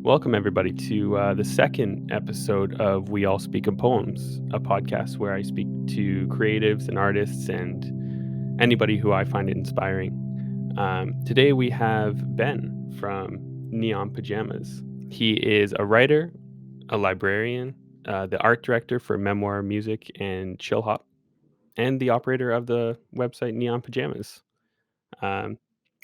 Welcome, everybody, to the second episode of We All Speak in Poems, a podcast where I speak to creatives and artists and anybody who I find inspiring. Today, we have Ben from Neon Pajamas. He is a writer, a librarian, the art director for Memoir Music and Chillhop, and the operator of the website Neon Pajamas. Um,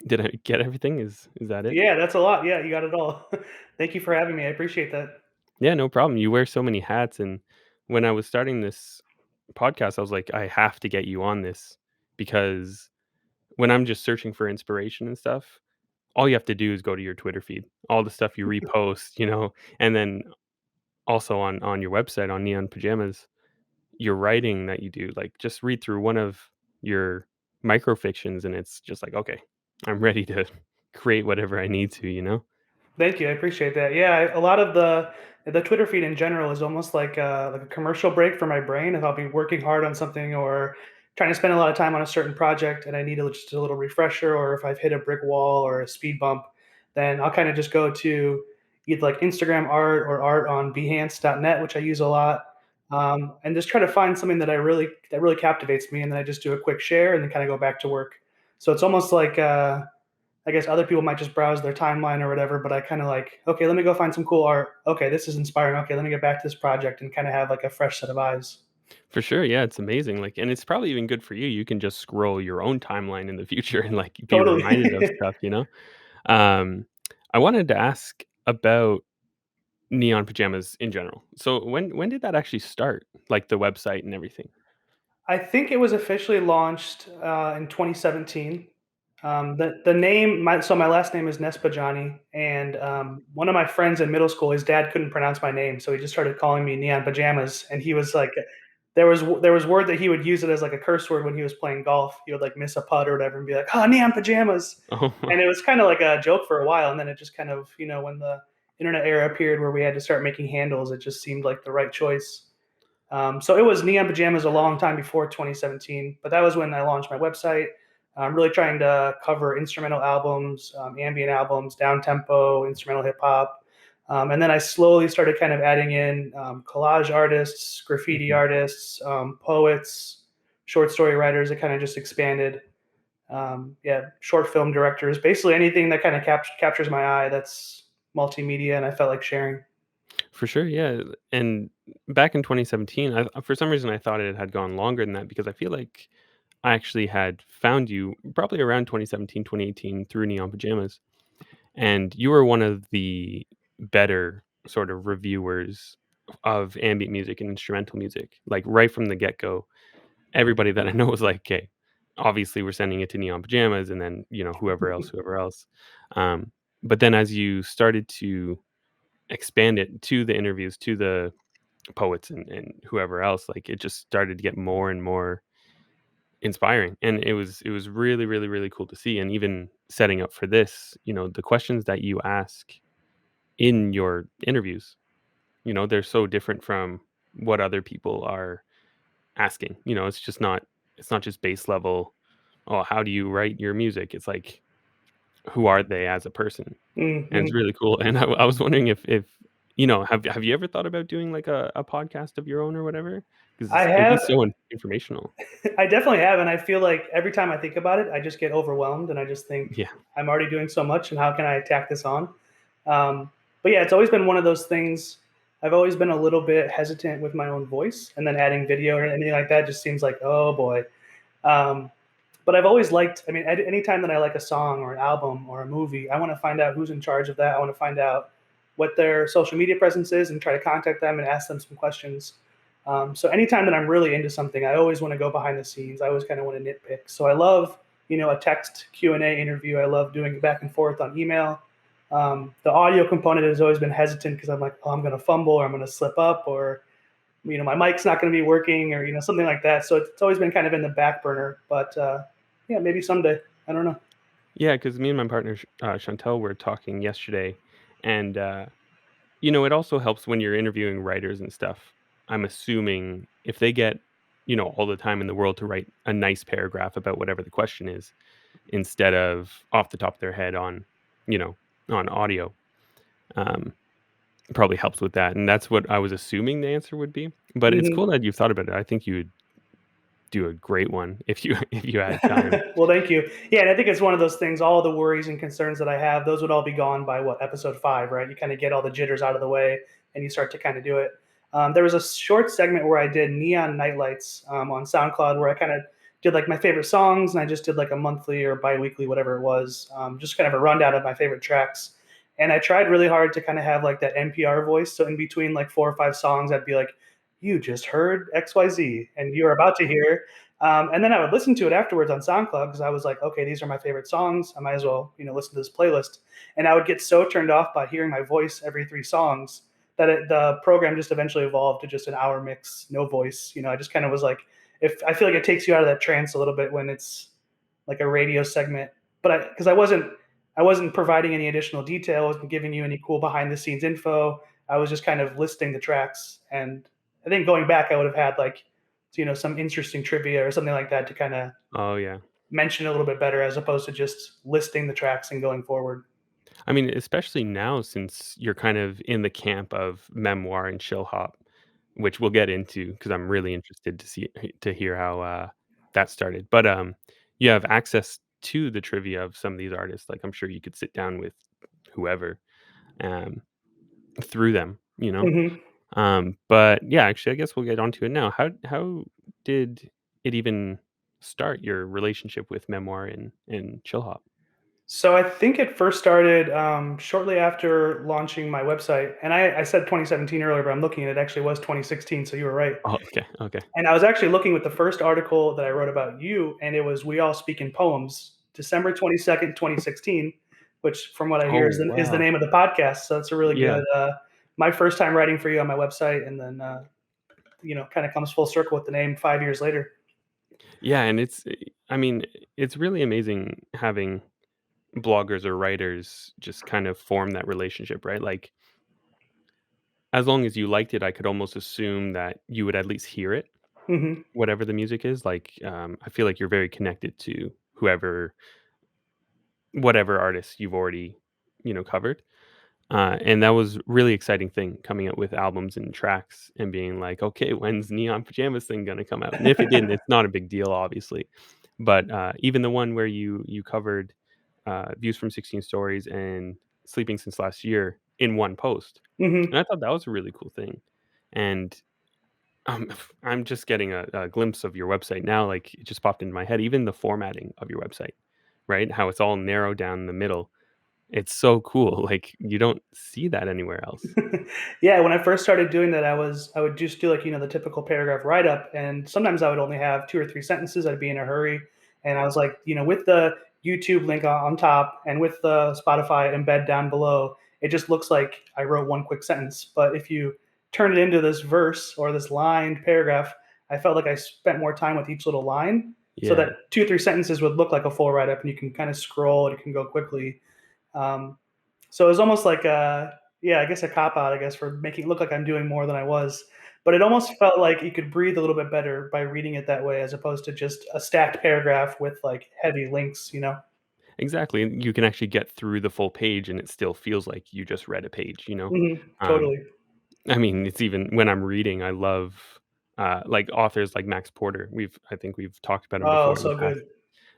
did I get everything? Is that it? Yeah, that's a lot. Yeah, you got it all. Thank you for having me. I appreciate that. Yeah, no problem. You wear so many hats, and when I was starting this podcast, I was like, I have to get you on this because when I'm just searching for inspiration and stuff, all you have to do is go to your Twitter feed, all the stuff you repost, and then also on your website on Neon Pajamas, your writing that you do, like just read through one of your microfictions, and it's just like, okay, I'm ready to create whatever I need to. Thank you. I appreciate that. Yeah, a lot of the Twitter feed in general is almost like a commercial break for my brain. If I'll be working hard on something or trying to spend a lot of time on a certain project and I need just a little refresher, or if I've hit a brick wall or a speed bump, then I'll kind of just go to either like Instagram art or art on Behance.net, which I use a lot, and just try to find something that really captivates me, and then I just do a quick share and then kind of go back to work. So it's almost like I guess other people might just browse their timeline or whatever, but I kind of like, okay, let me go find some cool art. Okay, this is inspiring. Okay, let me get back to this project and kind of have like a fresh set of eyes. For sure, yeah, it's amazing, like and it's probably even good for you, you can just scroll your own timeline in the future and, like, be Totally. reminded of stuff? Um, I wanted to ask about Neon Pajamas in general. So when did that actually start? Like, the website and everything? I think it was officially launched in 2017. The name, my last name is Nespodziany, and one of my friends in middle school, his dad couldn't pronounce my name, so he just started calling me Neon Pajamas, and he was like, there was word that he would use it as like a curse word when he was playing golf. He would like miss a putt or whatever and be like, "Oh, Neon Pajamas," Oh, and it was kind of like a joke for a while, and then it just kind of when the internet era appeared where we had to start making handles, it just seemed like the right choice. So it was Neon Pajamas a long time before 2017, but that was when I launched my website. I'm really trying to cover instrumental albums, ambient albums, down tempo, instrumental hip hop. And then I slowly started kind of adding in collage artists, graffiti mhm. artists, poets, short story writers. It kind of just expanded. Yeah, short film directors, basically anything that kind of captures my eye that's multimedia and I felt like sharing. For sure, yeah, and back in 2017, for some reason, I thought it had gone longer than that because I feel like I actually had found you probably around 2017, 2018 through Neon Pajamas. And you were one of the better sort of reviewers of ambient music and instrumental music, like, right from the get-go. Everybody that I know was like, "Okay, obviously, we're sending it to Neon Pajamas," and then, whoever else. But then as you started to expand it to the interviews, to the poets and whoever else, like, it just started to get more and more inspiring, and it was really, really, really cool to see, and even setting up for this, the questions that you ask in your interviews. They're so different from what other people are asking. It's not just base level, "Oh, how do you write your music?" It's like, who are they as a person? And it's Mm-hmm. really cool. And I was wondering if have you ever thought about doing like a podcast of your own or whatever? I Because it would be have so informational. I definitely have, and I feel like every time I think about it, I just get overwhelmed, and I just think Yeah, I'm already doing so much, and how can I attack this on? But yeah, it's always been one of those things. I've always been a little bit hesitant with my own voice, and then adding video or anything like that just seems like, oh boy. Um, but I've always liked. I mean, anytime that I like a song or an album or a movie, I want to find out who's in charge of that. I want to find out what their social media presence is and try to contact them and ask them some questions. So anytime that I'm really into something, I always want to go behind the scenes. I always kind of want to nitpick. So I love, a text Q&A interview. I love doing back and forth on email. The audio component has always been hesitant because I'm like, oh, I'm going to fumble or I'm going to slip up or my mic's not going to be working or something like that. So it's always been kind of in the back burner. But yeah, maybe someday. I don't know. yeah. Because me and my partner Chantel were talking yesterday, and it also helps when you're interviewing writers and stuff. I'm assuming if they get, all the time in the world to write a nice paragraph about whatever the question is, instead of off the top of their head on, you know, on audio. probably helps with that, and that's what I was assuming the answer would be, but it's cool Mhm. that you've thought about it. I think you would do a great one if you if you had time. Well, thank you. Yeah, and I think it's one of those things. All the worries and concerns that I have, those would all be gone by what episode 5, right? You kind of get all the jitters out of the way, and you start to kind of do it. There was a short segment where I did neon nightlights on SoundCloud, where I kind of did like my favorite songs, and I just did like a monthly or biweekly, whatever it was, just kind of a rundown of my favorite tracks. And I tried really hard to kind of have like that NPR voice. So in between like 4 or 5 songs, I'd be like, "You just heard XYZ, and you're about to hear." And then I would listen to it afterwards on SoundCloud because I was like, okay, these are my favorite songs. I might as well, listen to this playlist. And I would get so turned off by hearing my voice every 3 songs that the program just eventually evolved to just an hour mix, no voice. I just kind of was like, if I feel like it takes you out of that trance a little bit when it's like a radio segment, but because I wasn't providing any additional detail, I wasn't giving you any cool behind the scenes info. I was just kind of listing the tracks, and I think going back, I would have had like some interesting trivia or something like that to kind of Oh, yeah. mention a little bit better as opposed to just listing the tracks and going forward. I mean, especially now since you're kind of in the camp of memoir and Chillhop, which we'll get into because 'cause I'm really interested to hear how, that started, but, you have access to the trivia of some of these artists, like, I'm sure you could sit down with whoever, um, through them, you know? Hmm. But yeah, actually, I guess we'll get onto it now. How did it even start, your relationship with memoir and Chillhop? So I think it first started shortly after launching my website, and I said 2017 earlier, but I'm looking at it actually was 2016. So you were right. Oh, okay, okay. And I was actually looking with the first article that I wrote about you, and it was "We All Speak in Poems," December 22nd, 2016, which, from what I Oh, hear, is the wow. name of the podcast. So it's a really Yeah. good. My first time writing for you on my website, and then kind of comes full circle with the name 5 years later. Yeah, and I mean, it's really amazing having bloggers or writers just kind of form that relationship, right? Like, as long as you liked it, I could almost assume that you would at least hear it, Hmm. whatever the music is. Like, I feel like you're very connected to whatever artist you've already, covered. And that was really exciting thing coming up with albums and tracks and being like, okay, when's Neon Pajamas thing gonna come out? And if it didn't, it's not a big deal, obviously. But even the one where you covered Views from 16 Stories and Sleeping Since Last Year in one post, and Hmm. I thought that was a really cool thing. And I'm just getting a glimpse of your website now. Like it just popped into my head. Even the formatting of your website, right? How it's all narrowed down the middle. It's so cool. Like you don't see that anywhere else. Yeah, when I first started doing that, I would just do like the typical paragraph write up, and sometimes I would only have 2 or 3 sentences. I'd be in a hurry, and I was like, with the YouTube link on top and with the Spotify embed down below, it just looks like I wrote one quick sentence. But if you turn it into this verse or this lined paragraph, I felt like I spent more time with each little line, so Yeah. that 2 or 3 sentences would look like a full write up, and you can kind of scroll, and you can go quickly. Um, so it was almost like yeah, I guess a cop out, I guess, for making it look like I'm doing more than I was. But it almost felt like you could breathe a little bit better by reading it that way, as opposed to just a stacked paragraph with like heavy links. Exactly, and you can actually get through the full page and it still feels like you just read a page, you know? Um, Totally. I mean, it's even when I'm reading, I love, like, authors like Max Porter. I think we've talked about him Oh, before in the so past, good.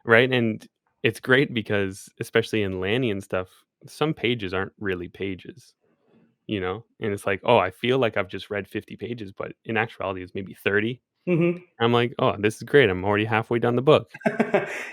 right? And it's great because, especially in Lanny and stuff, some pages aren't really pages, you know? And it's like, "Oh, I feel like I've just read 50 pages," but in actuality, it's maybe 30. Hmm. I'm like, "Oh, this is great. I'm already halfway down the book."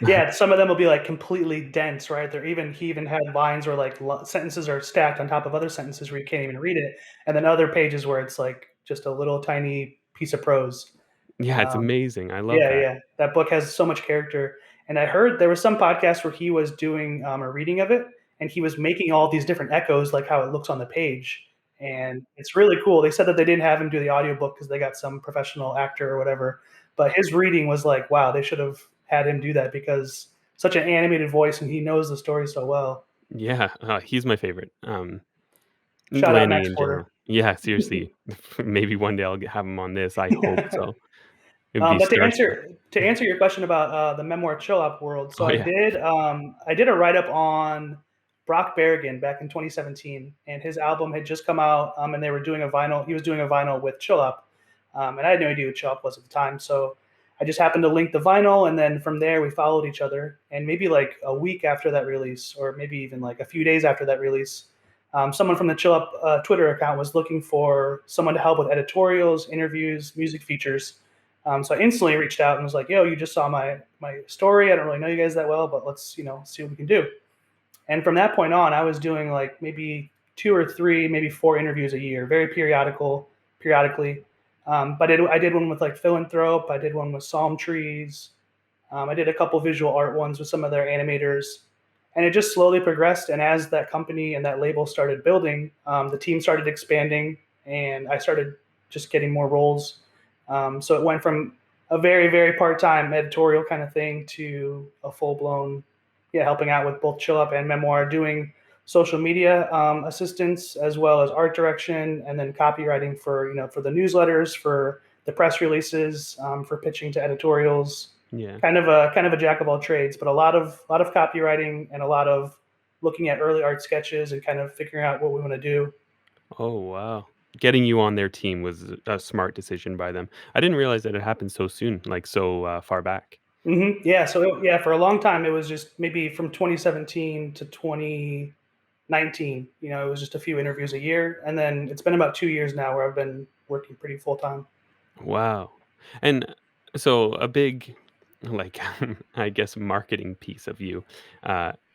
Yeah, some of them will be like completely dense, right? He even had lines where like sentences are stacked on top of other sentences where you can't even read it, and then other pages where it's like just a little tiny piece of prose. Yeah, it's Um, amazing. I love Yeah, that. yeah. That book has so much character. And I heard there was some podcast where he was doing a reading of it, and he was making all these different echoes, like how it looks on the page. And it's really cool. They said that they didn't have him do the audiobook because they got some professional actor or whatever. But his reading was like, wow, they should have had him do that because such an animated voice and he knows the story so well. Yeah, he's my favorite. Shout out Lenny Max in Porter. general. Yeah, seriously. Maybe one day I'll have him on this. I hope so. It'd be But to starstruck. answer your question about the memoir chill up world, so Oh, I yeah. did I did a write up on Brock Berrigan back in 2017, and his album had just come out, and they were doing a vinyl. He was doing a vinyl with Chillhop, and I had no idea who Chillhop was at the time. So I just happened to link the vinyl, and then from there we followed each other. And maybe like a week after that release, or maybe even like a few days after that release, someone from the Chillhop Twitter account was looking for someone to help with editorials, interviews, music features. So I instantly reached out and was like, "Yo, you just saw my story. I don't really know you guys that well, but let's see what we can do." And from that point on, I was doing like maybe two or three, maybe four interviews a year, very periodically. But I did one with like Philanthrope. I did one with Psalm Trees. I did a couple visual art ones with some of their animators, and it just slowly progressed. And as that company and that label started building, the team started expanding, and I started just getting more roles. So it went from a very part time editorial kind of thing to a full blown, yeah, helping out with both Chill Up and Memoir, doing social media assistance as well as art direction, and then copywriting for for the newsletters, for the press releases, for pitching to editorials. Yeah. Kind of a jack of all trades, but a lot of copywriting and a lot of looking at early art sketches and kind of figuring out what we want to do. Oh, wow. Getting you on their team was a smart decision by them. I didn't realize that it happened so soon, like, so, far back. Yeah, so yeah, for a long time it was just maybe from 2017 to 2019. It was just a few interviews a year, and then it's been about 2 years now where I've been working pretty full time. Wow. And so a big, like, I guess, marketing piece of you,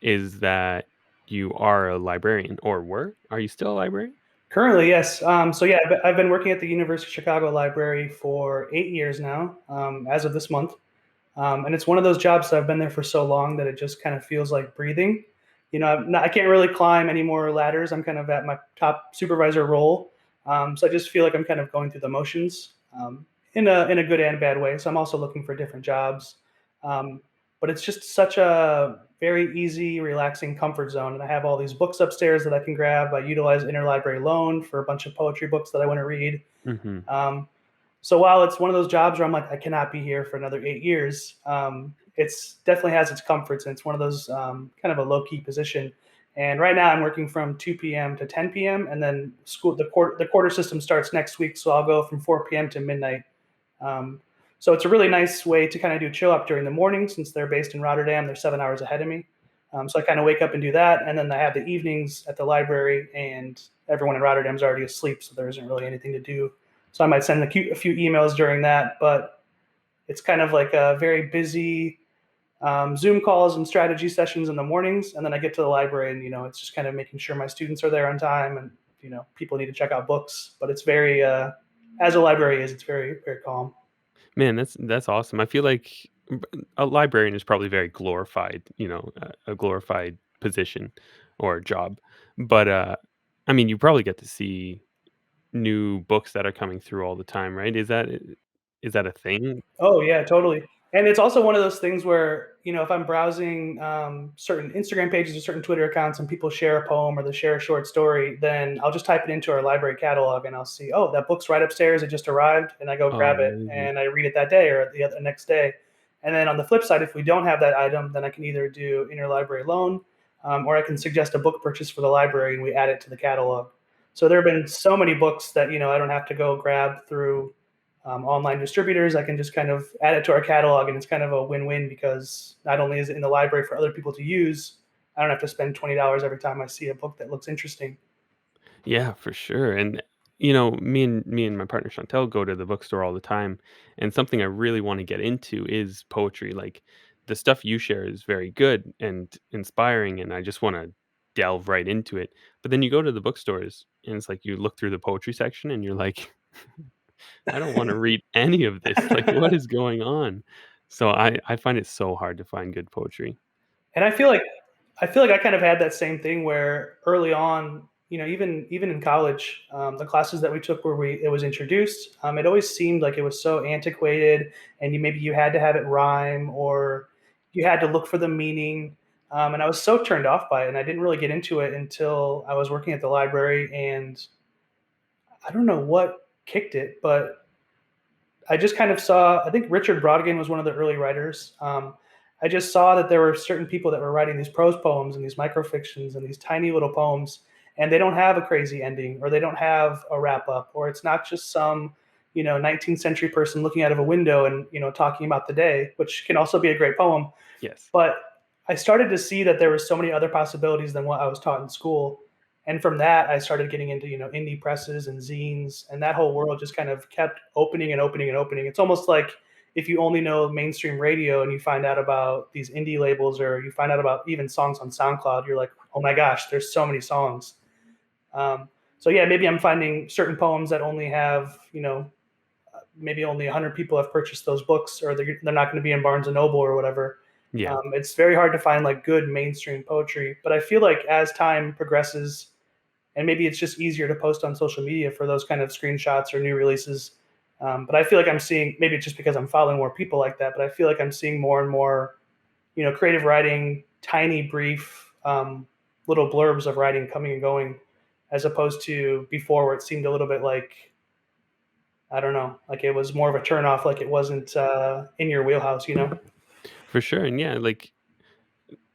is that you are a librarian or were? Are you still a librarian? Currently, yes. So yeah, I've been working at the University of Chicago Library for 8 years now, as of this month. And it's one of those jobs that I've been there for so long that it just kind of feels like breathing. I can't really climb any more ladders. I'm kind of at my top supervisor role, so I just feel like I'm kind of going through the motions, in a good and bad way. So I'm also looking for different jobs, um, but it's just such a very easy, relaxing comfort zone. And I have all these books upstairs that I can grab. I utilize interlibrary loan for a bunch of poetry books that I want to read. Mhm. Um, so while it's one of those jobs where I'm like, I cannot be here for another 8 years, it's definitely has its comforts, and it's one of those kind of a low key position. And right now, I'm working from 2 p.m. to 10 p.m. and then the quarter system starts next week, so I'll go from 4 p.m. to midnight. Um, so it's a really nice way to kind of do chill up during the morning since they're based in Rotterdam. They're 7 hours ahead of me. So I kind of wake up and do that, and then I have the evenings at the library, and everyone in Rotterdam's already asleep, so there isn't really anything to do. So I might send a few emails during that, but it's kind of like a very busy Zoom calls and strategy sessions in the mornings, and then I get to the library, and it's just kind of making sure my students are there on time, and people need to check out books. But it's very, as a library is, it's very calm. Man, that's awesome. I feel like a librarian is probably very glorified, a glorified position or job. But, I mean, you probably get to see new books that are coming through all the time, right? Is that a thing? Oh yeah, totally. And it's also one of those things where if I'm browsing certain Instagram pages or certain Twitter accounts and people share a poem or they share a short story, then I'll just type it into our library catalog and I'll see, oh, that book's right upstairs. It just arrived, and I go Oh, grab it amazing. and I read it that day or the next day. And then on the flip side, if we don't have that item, then I can either do interlibrary loan, or I can suggest a book purchase for the library and we add it to the catalog. So there have been so many books that I don't have to go grab through online distributors. I can just kind of add it to our catalog, and it's kind of a win-win because not only is it in the library for other people to use, I don't have to spend $20 every time I see a book that looks interesting. Yeah, for sure. And me and my partner Chantel go to the bookstore all the time, and something I really want to get into is poetry. Like the stuff you share is very good and inspiring, and I just want to delve right into it. But then you go to the bookstores, and it's like you look through the poetry section, and you're like, I don't want to read any of this. Like, what is going on? So I find it so hard to find good poetry. And I feel like I kind of had that same thing where early on, even in college, the classes that we took where it was introduced, it always seemed like it was so antiquated, and maybe you had to have it rhyme or you had to look for the meaning. And I was so turned off by it, and I didn't really get into it until I was working at the library, and I don't know what kicked it, but I just kind of saw. I think Richard Brautigan was one of the early writers. I just saw that there were certain people that were writing these prose poems and these microfictions and these tiny little poems, and they don't have a crazy ending, or they don't have a wrap up, or it's not just some 19th century person looking out of a window and talking about the day, which can also be a great poem. Yes. But I started to see that there were so many other possibilities than what I was taught in school. And from that, I started getting into, indie presses and zines, and that whole world just kind of kept opening and opening and opening. It's almost like if you only know mainstream radio and you find out about these indie labels, or you find out about even songs on SoundCloud, you're like, oh my gosh, there's so many songs. Um, so yeah, maybe I'm finding certain poems that only have, maybe only 100 people have purchased those books, or they're not going to be in Barnes and Noble or whatever. Yeah. It's very hard to find like good mainstream poetry, but I feel like as time progresses, and maybe it's just easier to post on social media for those kind of screenshots or new releases. But I feel like I'm seeing, maybe it's just because I'm following more people like that, but I feel like I'm seeing more and more, creative writing, tiny, brief, little blurbs of writing coming and going, as opposed to before where it seemed a little bit like, I don't know, like it was more of a turnoff, like it wasn't in your wheelhouse. For sure, and yeah, like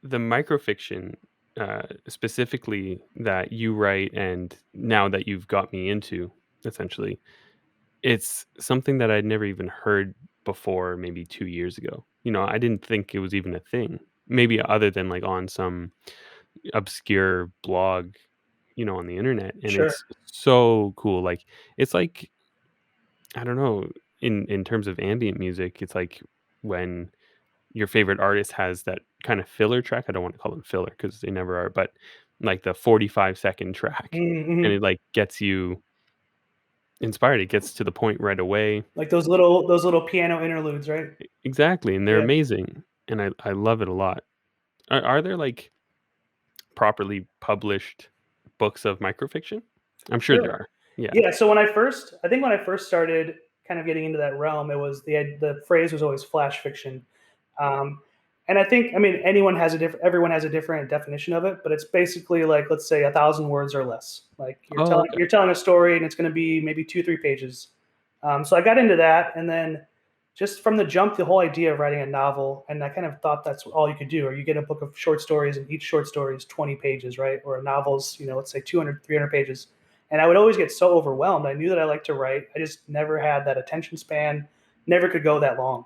the microfiction, specifically that you write, and now that you've got me into, essentially, it's something that I'd never even heard before maybe 2 years ago. I didn't think it was even a thing. Maybe other than, like, on some obscure blog, on the internet, and Sure. it's so cool, like, it's like, I don't know, in terms of ambient music, it's like when your favorite artist has that kind of filler track. I don't want to call them filler because they never are, but like the 45-second track, and Mm-hmm. it like gets you inspired. It gets to the point right away. Like those little piano interludes, right? Exactly, and they're Yeah. amazing, and I love it a lot. Are there like properly published books of microfiction? I'm sure there Sure. are. Yeah. Yeah. So I think when I first started kind of getting into that realm, it was the phrase was always flash fiction. Um, and I think, I mean, everyone has a different definition of it, but it's basically like, let's say 1,000 words or less. Like Oh, okay. you're telling a story, and it's going to be maybe 2, 3 pages. So I got into that, and then just from the jump, the whole idea of writing a novel, and I kind of thought that's all you could do, or you get a book of short stories, and each short story is 20 pages, right? Or a novel's, let's say 200, 300 pages. And I would always get so overwhelmed. I knew that I liked to write. I just never had that attention span, never could go that long.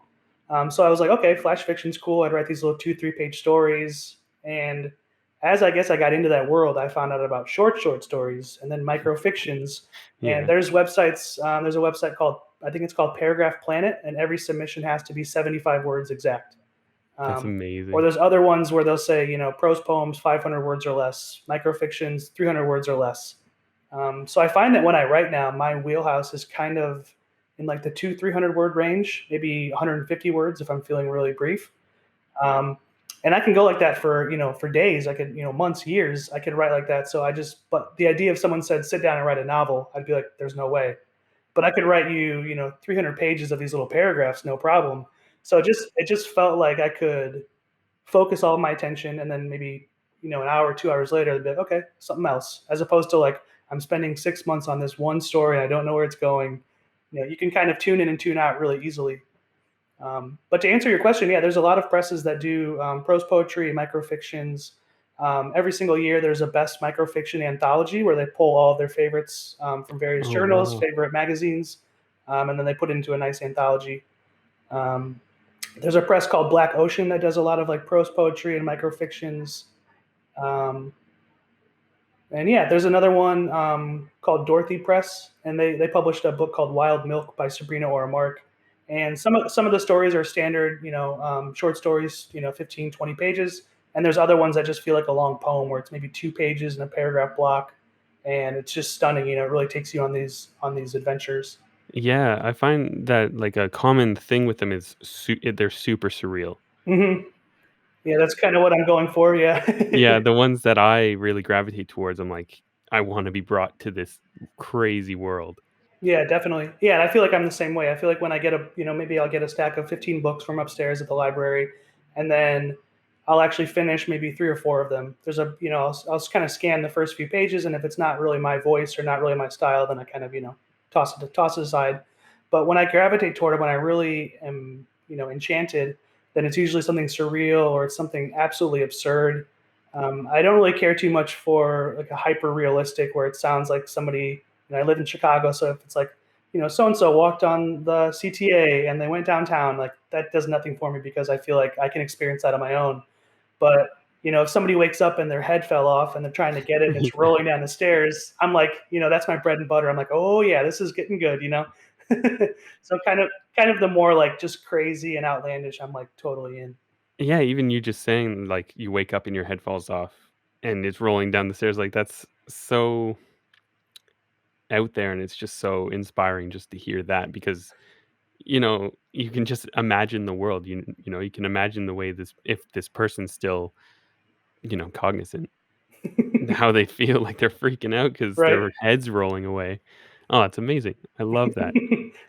So I was like, okay, flash fiction's cool. I'd write these little 2, 3 page stories. And as I guess I got into that world, I found out about short stories, and then micro fictions. And Yeah, there's websites. There's a website called, I think it's called Paragraph Planet, and every submission has to be 75 words exact. that's Or amazing. there's other ones where they'll say, prose poems 500 words or less, microfictions 300 words or less. So I find that when I write now, my wheelhouse is kind of in like the 200-300 word range, maybe 150 words if I'm feeling really brief. Um, and I can go like that for for days. I could months, years. I could write like that. So but the idea of someone said sit down and write a novel, I'd be like, there's no way. But I could write 300 pages of these little paragraphs, no problem. So it just felt like I could focus all of my attention, and then maybe an hour, 2 hours later, they'd be like, okay, something else. As opposed to like I'm spending 6 months on this one story, and I don't know where it's going. You can kind of tune in and tune out really easily. But to answer your question, yeah, there's a lot of presses that do prose poetry, microfictions. Every single year, there's a best microfiction anthology where they pull all of their favorites from various Oh, journals, wow. favorite magazines, and then they put it into a nice anthology. Um, there's a press called Black Ocean that does a lot of like prose poetry and microfictions. Um, and yeah, there's another one called Dorothy Press, and they published a book called Wild Milk by Sabrina Oramark. And some of the stories are standard, short stories, 15, 20 pages. And there's other ones that just feel like a long poem where it's maybe 2 pages in a paragraph block, and it's just stunning. It really takes you on these adventures. Yeah, I find that, like, a common thing with them is they're super surreal. Hmm. Yeah, that's kind of what I'm going for. Yeah. Yeah, the ones that I really gravitate towards, I'm like, "I wanna be brought to this crazy world." Yeah, definitely. Yeah, and I feel like I'm the same way. I feel like when I get maybe I'll get a stack of 15 books from upstairs at the library, and then I'll actually finish maybe 3 or 4 of them. There's I'll kind of scan the first few pages, and if it's not really my voice or not really my style, then I kind of, toss it aside. But when I gravitate toward it, when I really am, enchanted, then it's usually something surreal or it's something absolutely absurd. I don't really care too much for like a hyper realistic where it sounds like somebody. I live in Chicago, so if it's like so and so walked on the CTA and they went downtown, like that does nothing for me because I feel like I can experience that on my own. But if somebody wakes up and their head fell off and they're trying to get it and it's Yeah. rolling down the stairs, I'm like, that's my bread and butter. I'm like, oh yeah, this is getting good. So kind of the more like just crazy and outlandish, I'm like totally in. Yeah, even you just saying, like, you wake up and your head falls off and it's rolling down the stairs, like, that's so out there, and it's just so inspiring just to hear that because, you can just imagine the world, you can imagine the way this if this person's still, cognizant, how they feel like they're freaking out because Right. their head's rolling away. Oh, it's amazing. I love that.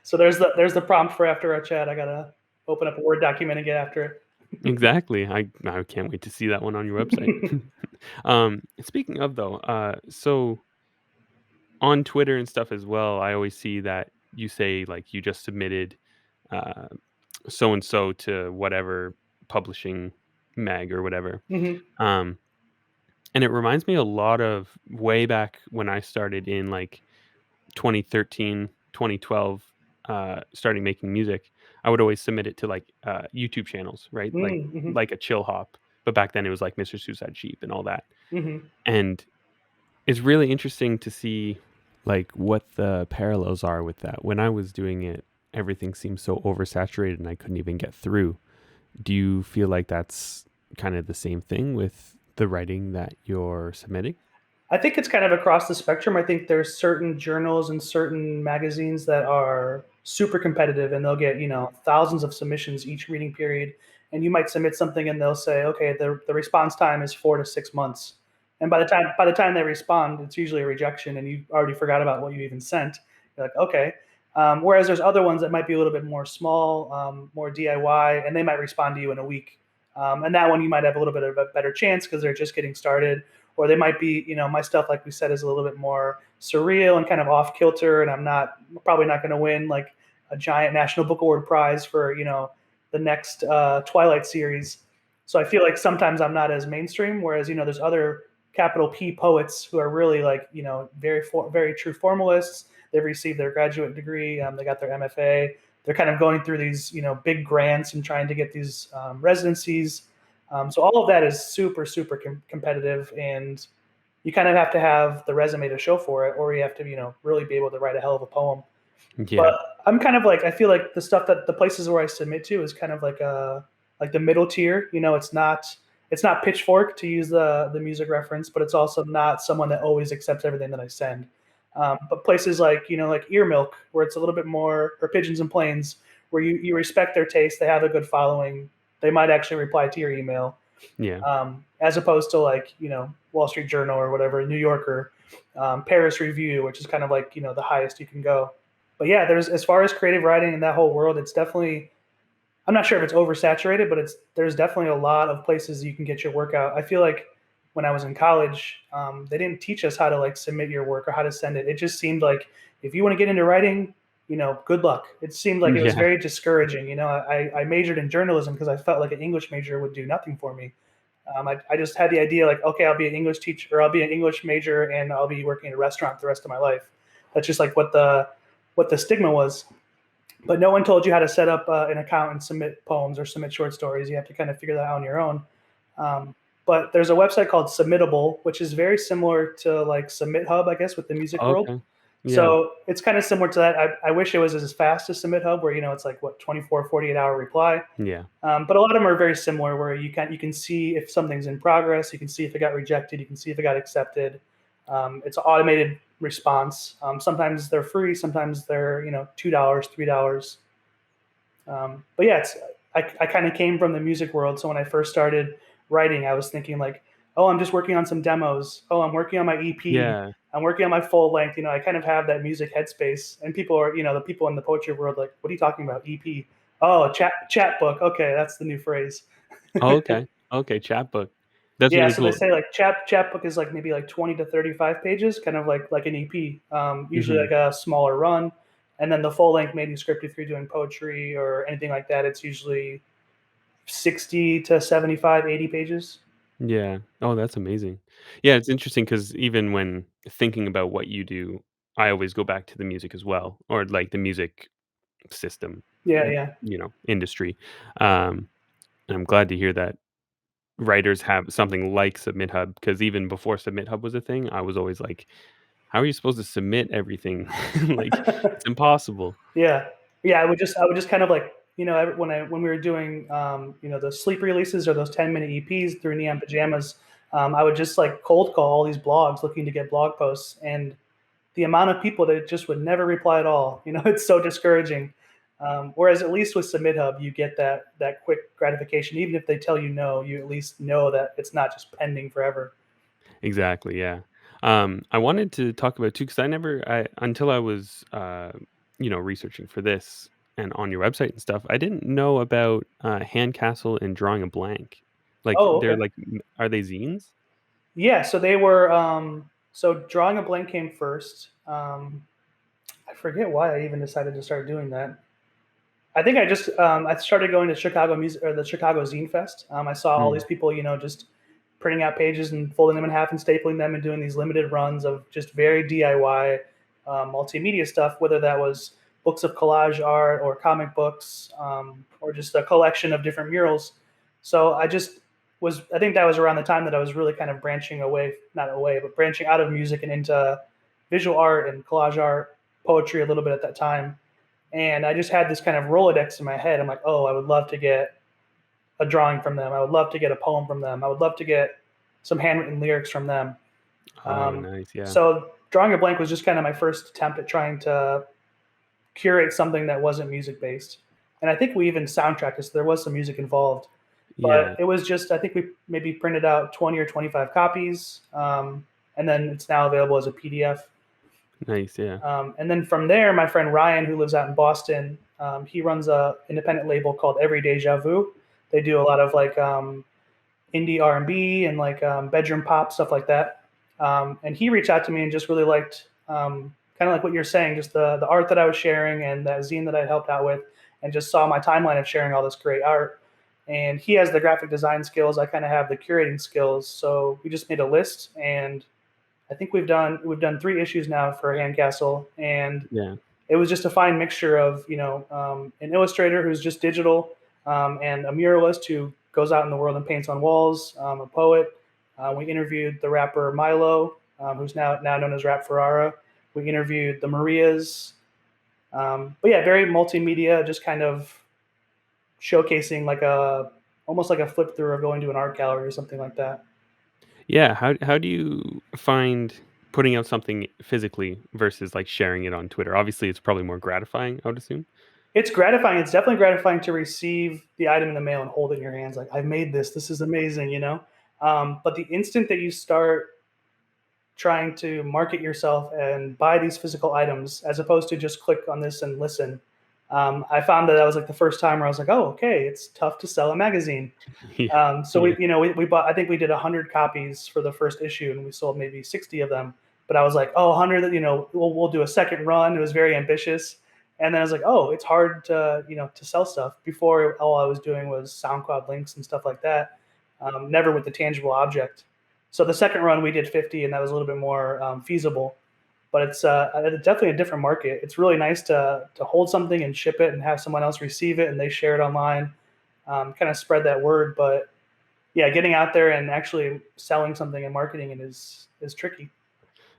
So there's the prompt for after our chat. I gotta open up a Word document and get after Exactly. I can't wait to see that one on your website. it. Speaking of though, so on Twitter and stuff as well, I always see that you say, like, you just submitted, uh, so and so to whatever publishing mag or whatever. Hmm. Um, and it reminds me a lot of way back when I started in, like, 2013, 2012, starting making music. I would always submit it to, like, YouTube channels, right? Like Mm-hmm. like a Chillhop, but back then it was, like, Mr. Suicide Sheep and all that. Hmm. And it's really interesting to see, like, what the parallels are with that. When I was doing it, everything seemed so oversaturated and I couldn't even get through. Do you feel like that's kind of the same thing with the writing that you're submitting? I think it's kind of across the spectrum. I think there's certain journals and certain magazines that are super competitive and they'll get, thousands of submissions each reading period. And you might submit something and they'll say, okay, the response time is 4 to 6 months. And by the time they respond, it's usually a rejection and you already forgot about what you even sent. You're like, okay. Whereas there's other ones that might be a little bit more small, more DIY, and they might respond to you in a week. And that one you might have a little bit of a better chance because they're just getting started, or they might be, my stuff, like we said, is a little bit more surreal and kind of off kilter, and I'm probably not going to win like a giant National Book Award prize for the next Twilight series. So I feel like sometimes I'm not as mainstream, whereas there's other capital P poets who are really like very true formalists. They've received their graduate degree, they got their MFA. They're kind of going through these big grants and trying to get these residencies. So all of that is super, super competitive, and you kind of have to have the resume to show for it, or you have to, really be able to write a hell of a poem. Yeah. But I'm kind of like, I feel like the stuff that the places where I submit to is kind of like the middle tier. It's not Pitchfork, to use the music reference, but it's also not someone that always accepts everything that I send. But places like like Ear Milk, where it's a little bit more, or Pigeons and Planes, where you respect their taste, they have a good following, they might actually reply to your email, Yeah. as opposed to like Wall Street Journal or whatever, New Yorker, Paris Review, which is kind of like the highest you can go. But yeah, there's, as far as creative writing in that whole world, it's definitely, I'm not sure if it's oversaturated, but there's definitely a lot of places you can get your work out. I feel like when I was in college, they didn't teach us how to like submit your work or how to send it. It just seemed like if you want to get into writing, good luck. It seemed like it was Yeah. very discouraging. I majored in journalism because I felt like an English major would do nothing for me. I just had the idea like, okay, I'll be an English teacher, or I'll be an English major, and I'll be working in a restaurant the rest of my life. That's just like what the stigma was. But no one told you how to set up an account and submit poems or submit short stories. You have to kind of figure that out on your own. Um, but there's a website called Submittable, which is very similar to like Submit Hub, I guess, with the music world. Okay. Yeah. So it's kind of similar to that. I wish it was as fast as Submit Hub, where it's like what, 24, 48 hour reply. Yeah. But a lot of them are very similar, where you can see if something's in progress, you can see if it got rejected, you can see if it got accepted. It's an automated response. Sometimes they're free, sometimes they're $2, $3. But yeah, I kind of came from the music world, so when I first started writing, I was thinking like, oh, I'm just working on some demos. Oh, I'm working on my EP. Yeah. I'm working on my full length. I kind of have that music headspace, and people are, the people in the poetry world, like, what are you talking about? EP? Oh, chat book. Okay, that's the new phrase. Oh, okay. Okay, chapbook. That's Yeah, really so they cool. say like chapbook is like maybe like 20 to 35 pages, kind of like an EP. Usually Mhm. like a smaller run, and then the full length manuscript, if you're doing poetry or anything like that, it's usually 60 to 75, 80 pages. Yeah. Oh, that's amazing. Yeah, it's interesting because even when thinking about what you do, I always go back to the music as well, or, like, the music system, Yeah, yeah. industry. Um, and I'm glad to hear that writers have something like Submit Hub, because even before Submit Hub was a thing, I was always like, "How are you supposed to submit everything?" Like, it's impossible. Yeah. Yeah, I would just kind of like, when we were doing, the sleep releases or those 10-minute EPs through Neon Pajamas, I would just like cold call all these blogs looking to get blog posts, and the amount of people that just would never reply at all, it's so discouraging. Whereas at least with Submit Hub, you get that quick gratification. Even if they tell you no, you at least know that it's not just pending forever. Exactly, yeah. I wanted to talk about too, because I until I was, researching for this and on your website and stuff, I didn't know about, Hand Castle and Drawing a Blank. Like, Oh, they're okay. like are they zines? Yeah, so they were. So drawing a blank came first. I forget why I even decided to start doing that. I think I started going to Chicago music or the Chicago Zine Fest. I saw all Mm, these people, just printing out pages and folding them in half and stapling them and doing these limited runs of just very DIY multimedia stuff, whether that was books of collage art or comic books or just a collection of different murals. So I think that was around the time that I was really kind of branching away, not away, but branching out of music and into visual art and collage art, poetry a little bit at that time. And I just had this kind of Rolodex in my head. I'm like, oh, I would love to get a drawing from them. I would love to get a poem from them. I would love to get some handwritten lyrics from them. oh, Um, nice, yeah. so drawing a blank was just kind of my first attempt at trying to curate something that wasn't music based. And I think we even soundtracked it, so there was some music involved. But Yeah, it was just, I think we maybe printed out 20 or 25 copies, and then it's now available as a PDF. nice, yeah. And then from there, my friend Ryan, who lives out in Boston, he runs a independent label called Every Deja Vu. They do a lot of like indie R&B and like bedroom pop stuff like that. And he reached out to me and just really liked kind of like what you're saying, just the art that I was sharing and that zine that I helped out with, and just saw my timeline of sharing all this great art. And he has the graphic design skills. I kind of have the curating skills. So we just made a list, and I think we've done 3 issues now for Handcastle, and Yeah, it was just a fine mixture of an illustrator who's just digital, and a muralist who goes out in the world and paints on walls, a poet. We interviewed the rapper Milo, who's now known as Rap Ferrara. We interviewed the Marias, but yeah, very multimedia, just kind of showcasing like a almost like a flip through of going to an art gallery or something like that. yeah. How do you find putting out something physically versus, like, sharing it on Twitter? Obviously, it's probably more gratifying, I would assume. It's gratifying. It's definitely gratifying to receive the item in the mail and hold it in your hands. Like, I've made this. This is amazing. But the instant that you start trying to market yourself and buy these physical items, as opposed to just click on this and listen, I found that was like the first time where I was like, oh, okay, it's tough to sell a magazine. Yeah, So yeah. we bought. I think we did 100 copies for the first issue, and we sold maybe 60 of them. But I was like, oh, 100. We'll do a second run. It was very ambitious, and then I was like, oh, it's hard to sell stuff. Before, all I was doing was SoundCloud links and stuff like that, never with the tangible object. So the second run we did 50, and that was a little bit more feasible. But it's definitely a different market. It's really nice to hold something and ship it and have someone else receive it and they share it online, kind of spread that word. But yeah, getting out there and actually selling something and marketing it is tricky.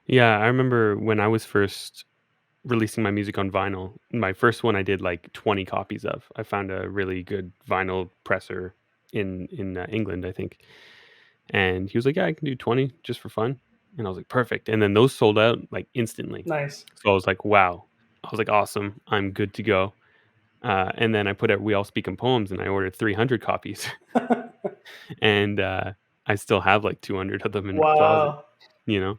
Yeah, I remember when I was first releasing my music on vinyl, my first one I did, like, 20 copies of. I found a really good vinyl presser in England, I think, and he was like, "Yeah, I can do 20 just for fun," and I was like, "Perfect," and then those sold out, like, instantly. Nice. So I was like, "Wow." I was like, "Awesome, I'm good to go." And then I put out "We All Speak in Poems," and I ordered 300 copies, and, I still have, like, 200 of them in my closet, Wow. you know?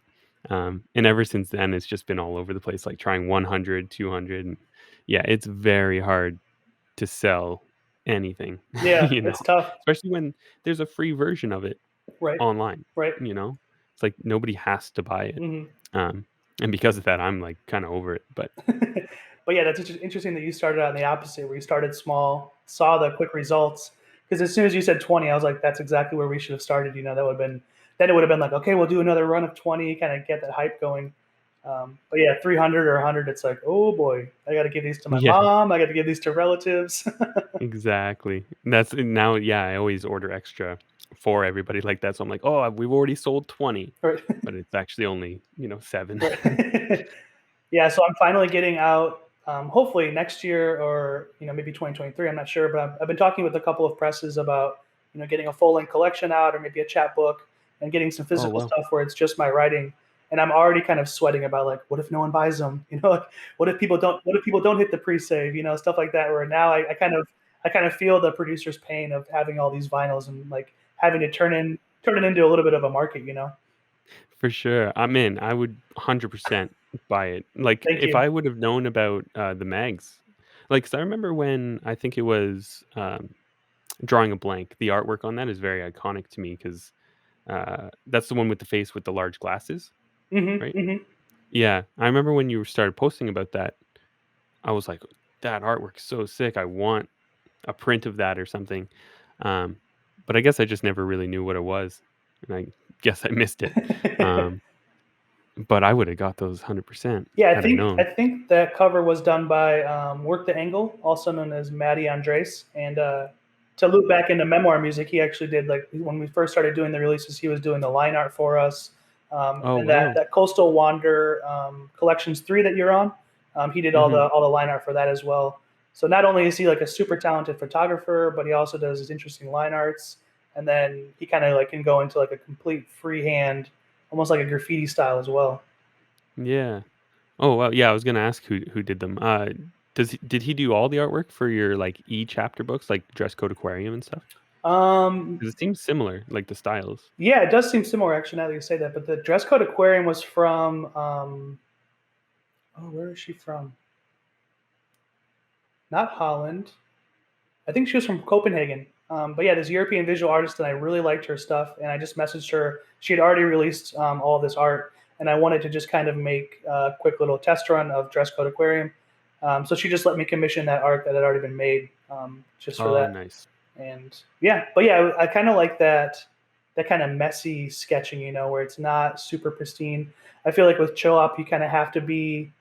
And ever since then, it's just been all over the place, like, trying 100, 200, and yeah, it's very hard to sell anything, Yeah, you know? it's tough. Especially when there's a free version of it Right. online, Right. you know? It's like nobody has to buy it, Hmm. um, and because of that, I'm, like, kinda over it, but But yeah, that's interesting that you started out in the opposite, where you started small, saw the quick results, because as soon as you said 20, I was like, that's exactly where we should have started. That would have been, then it would have been like, okay, we'll do another run of 20, kind of get that hype going. But yeah, 300 or 100, it's like, oh boy, I got to give these to my Yeah, mom. I got to give these to relatives. exactly. That's now, yeah, I always order extra for everybody like that, so I'm like, "Oh, we've already sold 20," Right. but it's actually only, 7. Right. Yeah, so I'm finally getting out. Hopefully next year, or maybe 2023. I'm not sure, but I've been talking with a couple of presses about getting a full length collection out, or maybe a chapbook, and getting some Oh, physical wow. stuff where it's just my writing. And I'm already kind of sweating about, like, what if no one buys them? Like, what if people don't hit the pre-save? Stuff like that. Where now I kind of feel the producer's pain of having all these vinyls and like having to turn it into a little bit of a market. For sure. I'm in. I would 100% buy it. Like, Thank if you. I would have known about, the mags, like, 'cause I remember when I think it was, drawing a blank, the artwork on that is very iconic to me 'cause, that's the one with the face with the large glasses, Hmm. right? Hmm. Yeah, I remember when you started posting about that, I was like, "That artwork's so sick, I want a print of that or something." Um, but I guess I just never really knew what it was, and I guess I missed it. Um, but I woulda got those 100% Yeah, I had I think I known. think that cover was done by Work the Angle, also known as Matty Andres. And to loop back into memoir music, he actually did, like, when we first started doing the releases, he was doing the line art for us. Oh, And that wow. that Coastal Wander Collections 3 that you're on, he did all the Mhm. all the line art for that as well. So not only is he like a super talented photographer, but he also does his interesting line arts. And then he kind of like can go into like a complete freehand, almost like a graffiti style as well. Yeah. Oh, wow, yeah, I was gonna ask who did them. Did he do all the artwork for your, like, e-chapter books, like Dress Code Aquarium and stuff? Um, 'Cause it seems similar, like, the styles. Yeah, it does seem similar actually now that you say that. But the dress code aquarium was from where is she from? Not Holland. I think she was from Copenhagen. But yeah, this European visual artist, and I really liked her stuff. And I just messaged her. She had already released all this art, and I wanted to just kind of make a quick little test run of dress code aquarium. So she just let me commission that art that had already been made, just for Oh, that. nice. And yeah, but yeah, I kind of like that kind of messy sketching, where it's not super pristine. I feel like with Chillhop, you kind of have to be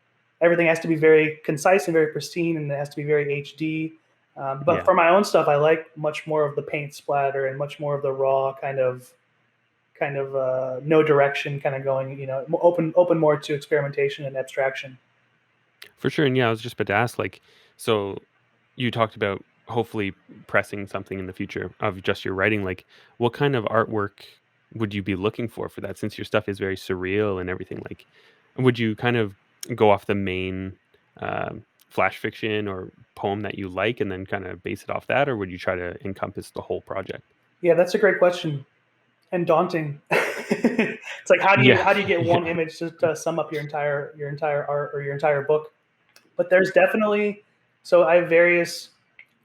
everything has to be very concise and very pristine, and it has to be very HD. But Yeah. for my own stuff, I like much more of the paint splatter and much more of the raw kind of no direction kind of going, open more to experimentation and abstraction. For sure, and yeah, I was just about to ask, like, so you talked about hopefully pressing something in the future of just your writing, like, what kind of artwork would you be looking for that? Since your stuff is very surreal and everything, like, would you kind of go off the main, flash fiction or poem that you like and then kinda base it off that, or would you try to encompass the whole project? Yeah, that's a great question and daunting. It's like Yeah, how do you get one yeah, image to sum up your entire art or your entire book? But there's definitely, so I have various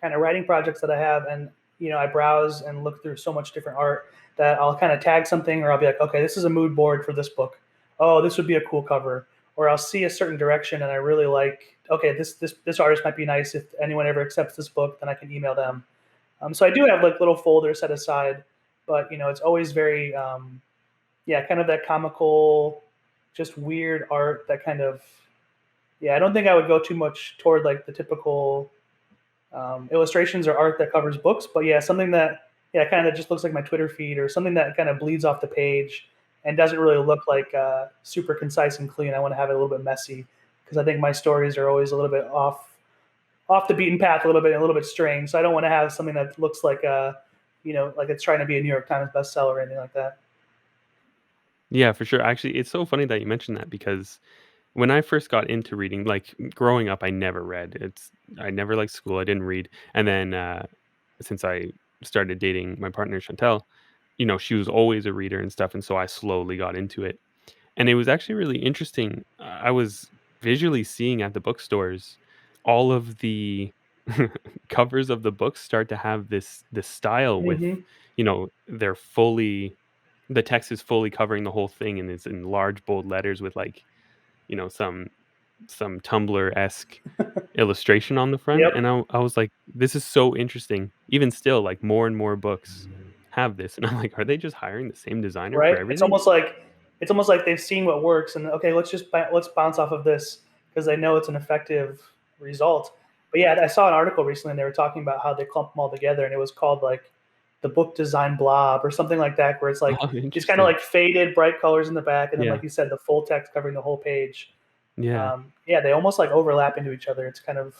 kind of writing projects that I have, and I browse and look through so much different art that I'll kind of tag something, or I'll be like, okay, this is a mood board for this book. Oh, this would be a cool cover. Or I'll see a certain direction and I really like, okay, this artist might be nice. If anyone ever accepts this book, then I can email them. So I do have like little folders set aside, but it's always very yeah, kind of that comical, just weird art that kind of, yeah, I don't think I would go too much toward like the typical illustrations or art that covers books, but yeah, something that, yeah, kind of just looks like my Twitter feed, or something that kind of bleeds off the page and doesn't really look like super concise and clean. I want to have it a little bit messy because I think my stories are always a little bit off the beaten path, a little bit, strange. So I don't want to have something that looks like like it's trying to be a New York Times bestseller or anything like that. yeah, for sure. Actually, it's so funny that you mentioned that because when I first got into reading, like, growing up, I never read. I never liked school, I didn't read, and then, since I started dating my partner, Chantel, she was always a reader and stuff, and so I slowly got into it, and it was actually really interesting. I was visually seeing at the bookstores all of the covers of the books start to have this style with, Hmm. they're fully the text is fully covering the whole thing, and it's in large bold letters with, like, some some Tumblr-esque illustration on the front, Yep, and I was like, "This is so interesting." Even still, like, more and more books have this, and I'm like, "Are they just hiring the same designer for right. everything?" It's almost like they've seen what works, and okay, let's bounce off of this because they know it's an effective result. But yeah, I saw an article recently, and they were talking about how they clump them all together, and it was called like the book design blob or something like that, where it's like Oh, these kind of interesting. like faded bright colors in the back, and then Yeah. like you said, the full text covering the whole page. Yeah. Yeah, they almost like overlap into each other. It's kind of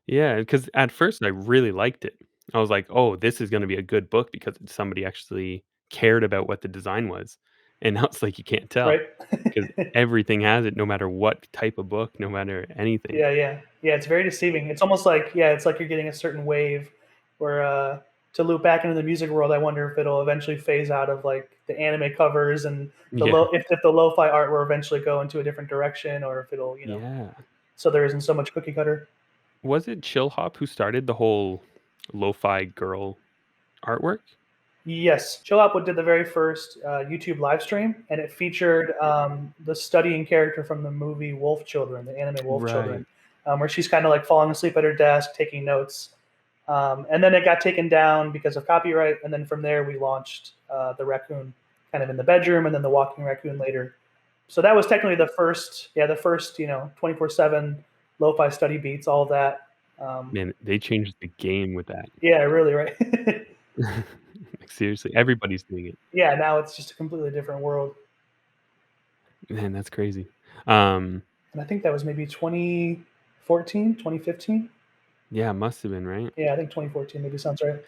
Yeah, because at first I really liked it. I was like, "Oh, this is gonna be a good book because somebody actually cared about what the design was." And now it's like you can't tell right. because everything has it no matter what type of book, no matter anything. Yeah, yeah, yeah. It's very deceiving. It's almost like it's like you're getting a certain wave where to loop back into the music world. I wonder if it'll eventually phase out of like the anime covers and the Yeah. if the lo-fi art will eventually go into a different direction, or if it'll Yeah. so there isn't so much cookie cutter. Was it Chillhop who started the whole lo-fi girl artwork? Yes, Chillhop did the very first YouTube live stream, and it featured the studying character from the movie Wolf Children, the anime Wolf Right. Children, where she's kind of like falling asleep at her desk, taking notes. And then it got taken down because of copyright. And then from there, we launched the raccoon kind of in the bedroom, and then the walking raccoon later. So that was technically the first 24/7 lo-fi study beats, all of that. Um, Man, they changed the game with that. yeah, really, right? Like, seriously, everybody's doing it. Yeah, now it's just a completely different world. Man, that's crazy. Um, And I think that was maybe 2014, 2015. yeah, must have been, right? Yeah, I think 2014 maybe sounds right.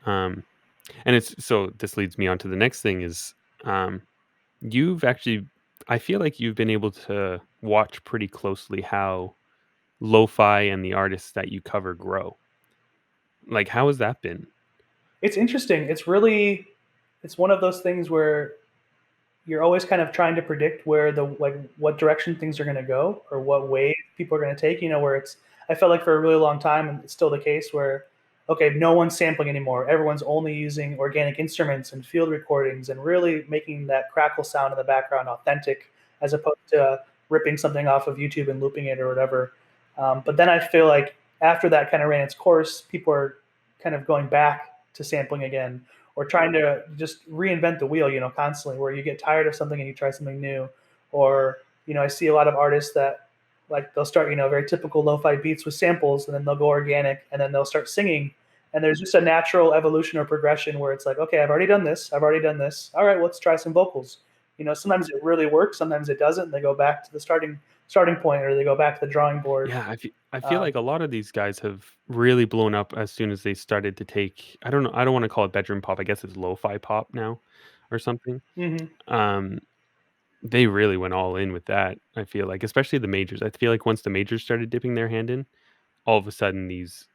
Um, and it's so this leads me on to the next thing is, um, you've actually I feel like you've been able to watch pretty closely how lo-fi and the artists that you cover grow. Like, how has that been? It's interesting. It's one of those things where you're always kind of trying to predict where the like what direction things are going to go or what way people are going to take. Where it's I felt like for a really long time, and it's still the case where okay, no one's sampling anymore. Everyone's only using organic instruments and field recordings and really making that crackle sound in the background authentic, as opposed to ripping something off of YouTube and looping it or whatever. But then I feel like after that kind of ran its course, people are kind of going back to sampling again or trying to just reinvent the wheel, constantly where you get tired of something and you try something new. Or, I see a lot of artists that like they'll start, very typical lo-fi beats with samples and then they'll go organic and then they'll start singing. And there's just a natural evolution or progression where it's like, okay, I've already done this. I've already done this. All right, let's try some vocals. Sometimes it really works. Sometimes it doesn't. And they go back to the starting point or they go back to the drawing board. Yeah, I feel Um, like a lot of these guys have really blown up as soon as they started to take I don't know, I don't wanna call it bedroom pop, I guess it's lo-fi pop now or something. mhm, Um, they really went all in with that, I feel like, especially the majors. I feel like once the majors started dipping their hand in, all of a sudden these,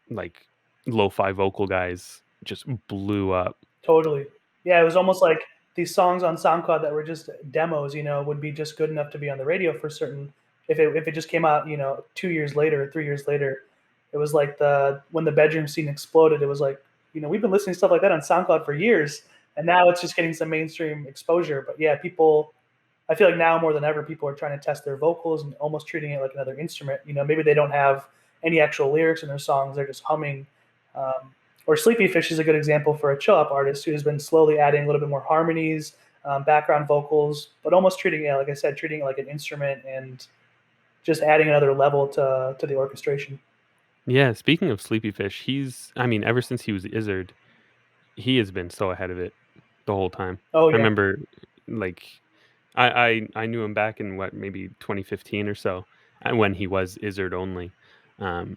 like, lo-fi vocal guys just blew up. Totally. Yeah, it was almost like these songs on SoundCloud that were just demos, would be just good enough to be on the radio for certain. If it just came out, 2 years later, 3 years later, it was like the when the bedroom scene exploded. It was like, we've been listening to stuff like that on SoundCloud for years, and now it's just getting some mainstream exposure. But yeah, people, I feel like now more than ever, people are trying to test their vocals and almost treating it like another instrument. Maybe they don't have any actual lyrics in their songs; they're just humming. Um, or Sleepy Fish is a good example for a chill up artist who has been slowly adding a little bit more harmonies, background vocals, but almost treating it, like I said, treating it like an instrument and just adding another level to the orchestration. Yeah, speaking of Sleepy Fish, he's I mean, ever since he was Izzard, he has been so ahead of it the whole time. Oh I yeah. remember, like, I knew him back in what, maybe 2015 or so, when he was Izzard only, um,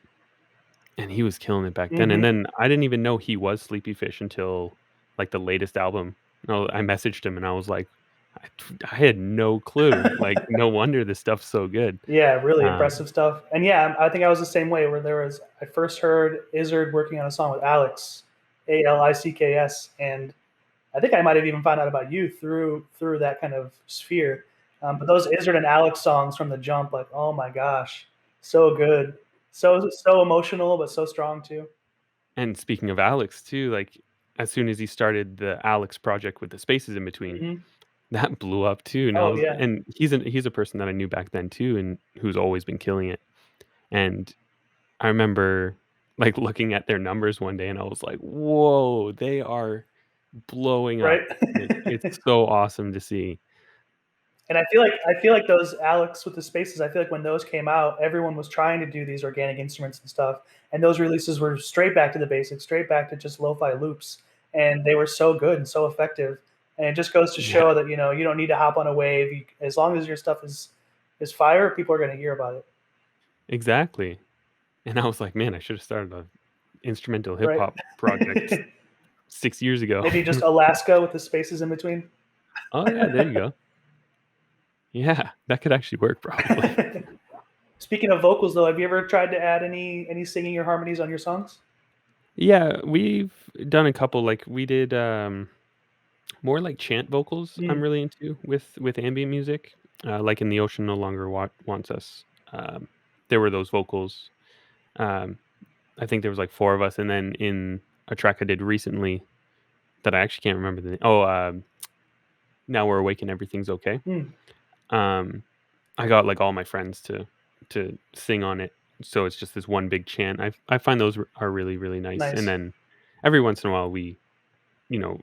and he was killing it back then, and Hmm. then I didn't even know he was Sleepy Fish until, like, the latest album. No, I messaged him and I was like, I had no clue, like, no wonder this stuff's so good. Yeah, really Um, impressive stuff. And yeah, I think I was the same way. Where I first heard Izzard working on a song with Alex, Alicks, and I think I might have even found out about you through that kind of sphere. But those Izzard and Alex songs from the jump, like, oh my gosh, so good, so emotional, but so strong too. and speaking of Alex too, like, as soon as he started the Alex project with the spaces in between, Hmm. that blew up too, and I Oh, was yeah. and he's a person that I knew back then too, and who's always been killing it, and I remember, like, looking at their numbers one day, and I was like, "Whoa, they are blowing Right? up." Like, it's so awesome to see. And I feel like those Alex with the spaces, I feel like when those came out, everyone was trying to do these organic instruments and stuff, and those releases were straight back to the basics, straight back to just lo-fi loops, and they were so good and so effective. And it just goes to Yeah, show that, you don't need to hop on a wave. As long as your stuff is fire, people are gonna hear about it. exactly, and I was like, "Man, I should have started a instrumental hip Right? hop project 6 years ago." Maybe just Alaska with the spaces in between. Oh, yeah, there you go. Yeah, that could actually work probably. Speaking of vocals, though, have you ever tried to add any singing or harmonies on your songs? Yeah, we've done a couple, like, we did, more like chant vocals I'm Mm, really into with ambient music, like in "The Ocean No Longer Wants Us." There were those vocals, um, I think there was, like, 4 of us, and then in a track I did recently that I actually can't remember the name. "Now We're Awake and Everything's Okay." mm, Um, I got, like, all my friends to sing on it, so it's just this one big chant. I find those are really, really nice, and nice. then every once in a while, we,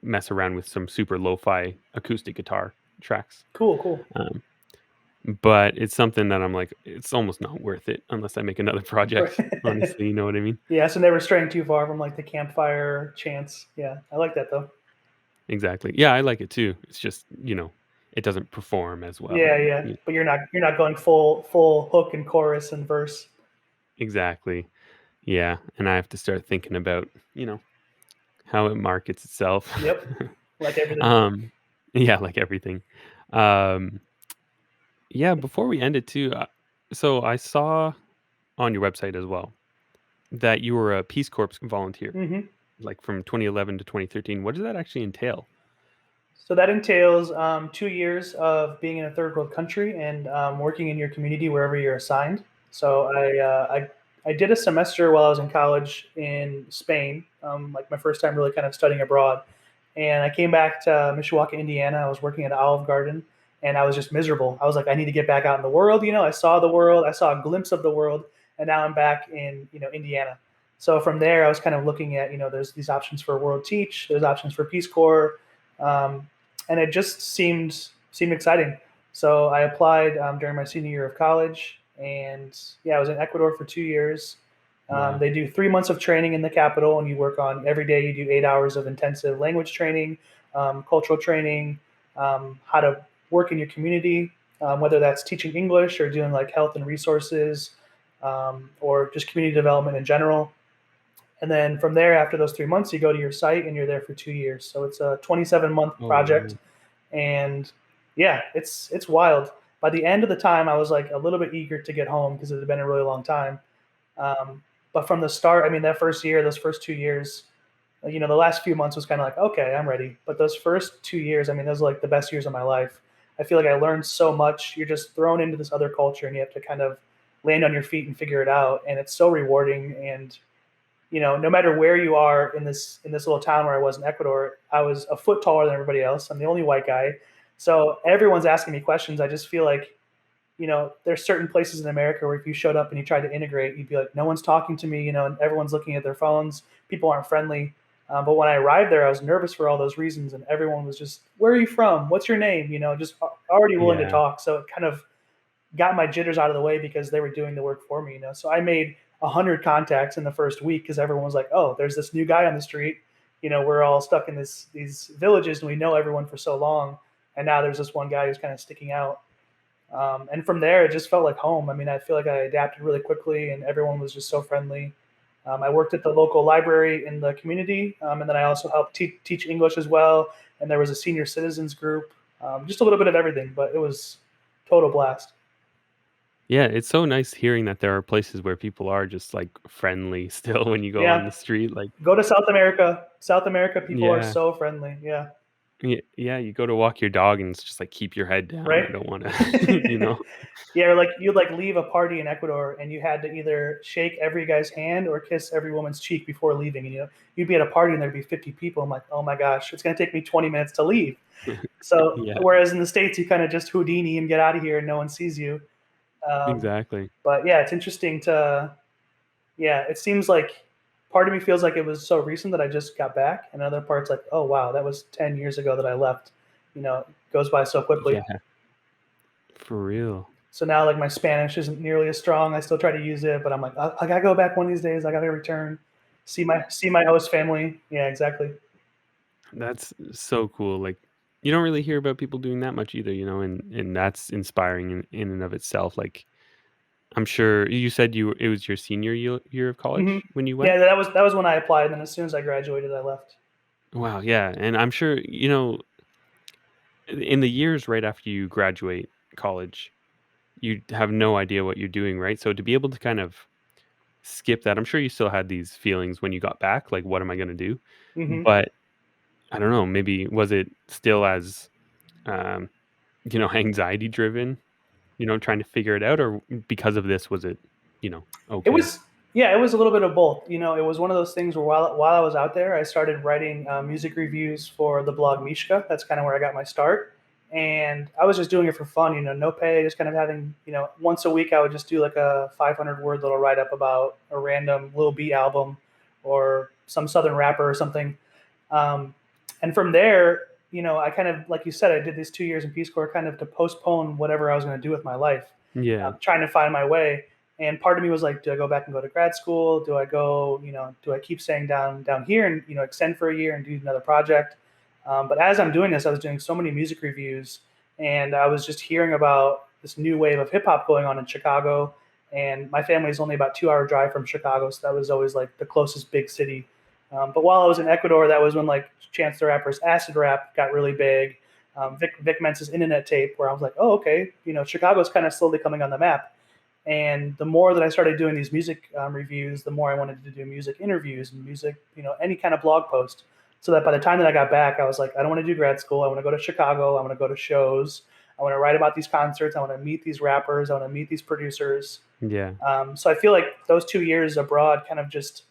mess around with some super lo-fi acoustic guitar tracks. Cool, cool. Um, but it's something that I'm like, it's almost not worth it unless I make another project, Right. honestly, you know what I mean? Yeah, so never straying too far from like the campfire chants. Yeah, I like that though. Exactly. Yeah, I like it too. It's just, it doesn't perform as well. Yeah, yeah. But you're not going full hook and chorus and verse. Exactly. Yeah, and I have to start thinking about, how it markets itself. Yep, like everything. Um, yeah, like everything. Um, yeah, before we end it too, so I saw on your website as well that you were a Peace Corps volunteer, Hmm. like from 2011 to 2013. What does that actually entail? So that entails 2 years of being in a third world country and working in your community wherever you're assigned. So I did a semester while I was in college in Spain, like my first time really kind of studying abroad. And I came back to Mishawaka, Indiana. I was working at Olive Garden, and I was just miserable. I was like, I need to get back out in the world. I saw the world, I saw a glimpse of the world, and now I'm back in Indiana. So from there, I was kind of looking at there's these options for World Teach, there's options for Peace Corps, um, and it just seemed exciting. So I applied during my senior year of college, and yeah, I was in Ecuador for 2 years. Wow. They do 3 months of training in the capital, and you work on every day. You do 8 hours of intensive language training, cultural training, how to work in your community, whether that's teaching English or doing like health and resources, or just community development in general. And then from there, after those 3 months, you go to your site and you're there for 2 years. So it's a 27-month Oh, project, wow. and yeah, it's wild. By the end of the time, I was like a little bit eager to get home because it had been a really long time. But from the start, I mean, that first year, those first 2 years, the last few months was kind of like, okay, I'm ready. But those first 2 years, I mean, those were like the best years of my life. I feel like I learned so much. You're just thrown into this other culture and you have to kind of land on your feet and figure it out. And it's so rewarding. And no matter where you are in this little town where I was in Ecuador, I was a foot taller than everybody else. I'm the only white guy, so everyone's asking me questions. I just feel like there's certain places in America where if you showed up and you tried to integrate, you'd be like, no one's talking to me, and everyone's looking at their phones. People aren't friendly. But when I arrived there, I was nervous for all those reasons, and everyone was just, "Where are you from? What's your name?" Just already willing to Yeah. talk. So it kind of got my jitters out of the way because they were doing the work for me. So I made 100 contacts in the first week because everyone was like, "Oh, there's this new guy on the street. We're all stuck in these villages and we know everyone for so long, and now there's this one guy who's kind of sticking out." And from there, it just felt like home. I mean, I feel like I adapted really quickly, and everyone was just so friendly. I worked at the local library in the community, and then I also helped teach English as well. And there was a senior citizens group, just a little bit of everything, but it was total blast. Yeah, it's so nice hearing that there are places where people are just, like, friendly still when you go on Yeah, the street, like go to South America. South America people are yeah. so friendly. Yeah. Yeah, you go to walk your dog and it's just like, "Keep your head down, right? I don't wanna" you know? Yeah, or like you'd like leave a party in Ecuador and you had to either shake every guy's hand or kiss every woman's cheek before leaving. And you'd be at a party and there'd be 50 people. I'm like, oh my gosh, it's gonna take me 20 minutes to leave. So Yeah, whereas in the States you kind of just Houdini and get out of here and no one sees you. Um, exactly. but yeah, it's interesting to yeah, it seems like part of me feels like it was so recent that I just got back, and other parts like, oh wow, that was 10 years ago that I left. It goes by so quickly. Yeah, for real. So now like my Spanish isn't nearly as strong. I still try to use it, but I'm like, I gotta go back one of these days. I gotta return, see my host family. Yeah, exactly. That's so cool, like, you don't really hear about people doing that much either, and that's inspiring in and of itself, like, I'm sure you said it was your senior year of Hmm. college when you went? Yeah, that was when I applied, and then as soon as I graduated, I left. Wow, yeah, and I'm sure, in the years right after you graduate college, you have no idea what you're doing, right? So to be able to kind of skip that, I'm sure you still had these feelings when you got back, like, "What am I gonna do?" Hmm. But I don't know, maybe was it still as, um, anxiety driven, trying to figure it out, or because of this, was it, It okay? was yeah, it was a little bit of both. It was one of those things where while I was out there, I started writing music reviews for the blog Mishka. That's kind of where I got my start, and I was just doing it for fun. No pay, just kind of having once a week I would just do like a 500 word little write up about a random Lil B album or some Southern rapper or something. Um, and from there, I kind of, like you said, I did these 2 years in Peace Corps kind of to postpone whatever I was going to do with my life, Yeah. trying to find my way. And part of me was like, do I go back and go to grad school? Do I go, do I keep staying down here and extend for a year and do another project? But as I'm doing this, I was doing so many music reviews, and I was just hearing about this new wave of hip hop going on in Chicago. And my family is only about 2 hour drive from Chicago, so that was always like the closest big city. But while I was in Ecuador, that was when like Chance the Rapper's Acid Rap got really big. Vic Mensa's Internet Tape, where I was like, oh, okay, Chicago's kind of slowly coming on the map. And the more that I started doing these music reviews, the more I wanted to do music interviews and music, any kind of blog post. So that by the time that I got back, I was like, I don't want to do grad school. I want to go to Chicago. I want to go to shows. I want to write about these concerts. I want to meet these rappers. I want to meet these producers. Yeah. So I feel like those 2 years abroad kind of just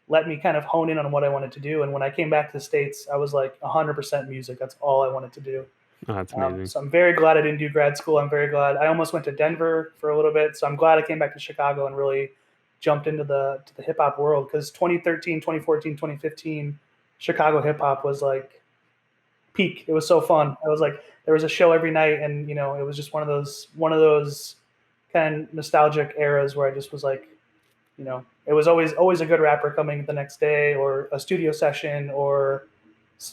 let me kind of hone in on what I wanted to do. And when I came back to the States, I was like 100% music. That's all I wanted to do. Oh, that's amazing. So I'm very glad I didn't do grad school. I'm very glad I almost went to Denver for a little bit. So I'm glad I came back to Chicago and really jumped into the hip hop world, because 2013, 2014, 2015, Chicago hip hop was like peak. It was so fun. I was like, there was a show every night, and it was just one of those kind of nostalgic eras where I just was like, it was always a good rapper coming the next day, or a studio session, or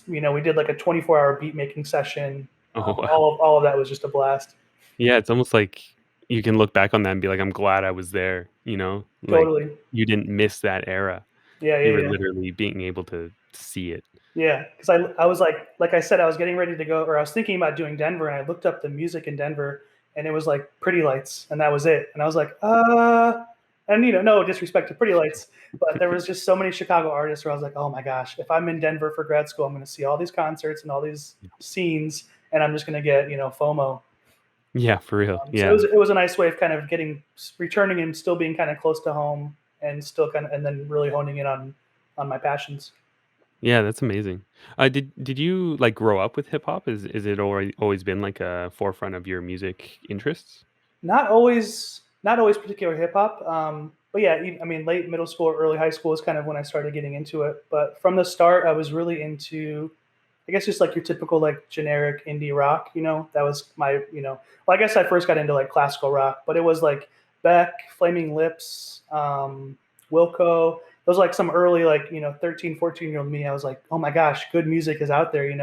we did like a 24-hour beat making session. Oh, wow. All of that was just a blast. Yeah, it's almost like you can look back on that and be like, "I'm glad I was there," Like, Totally. you didn't miss that era. Yeah, You yeah, were yeah. literally being able to see it. Yeah, because I was like I said, I was getting ready to go, or I was thinking about doing Denver, and I looked up the music in Denver, and it was like Pretty Lights, and that was it. And I was like, and no disrespect to Pretty Lights, but there was just so many Chicago artists where I was like, oh my gosh, if I'm in Denver for grad school, I'm going to see all these concerts and all these scenes, and I'm just going to get FOMO. Yeah, for real. So it Yeah. was it was a nice way of kind of returning and still being kind of close to home, and still kind of, and then really honing in on my passions. Yeah, that's amazing. Did you, like, grow up with hip hop? Is it always been, like, a forefront of your music interests? Not always particular hip hop. But yeah, I mean, late middle school or early high school is kind of when I started getting into it. But from the start, I was really into, I guess, just like your typical like generic indie rock. That was my, well, I guess I first got into like classical rock, but it was like Beck, Flaming Lips, Wilco. Those like some early like 13, 14-year-old me. I was like, oh my gosh, good music is out there. And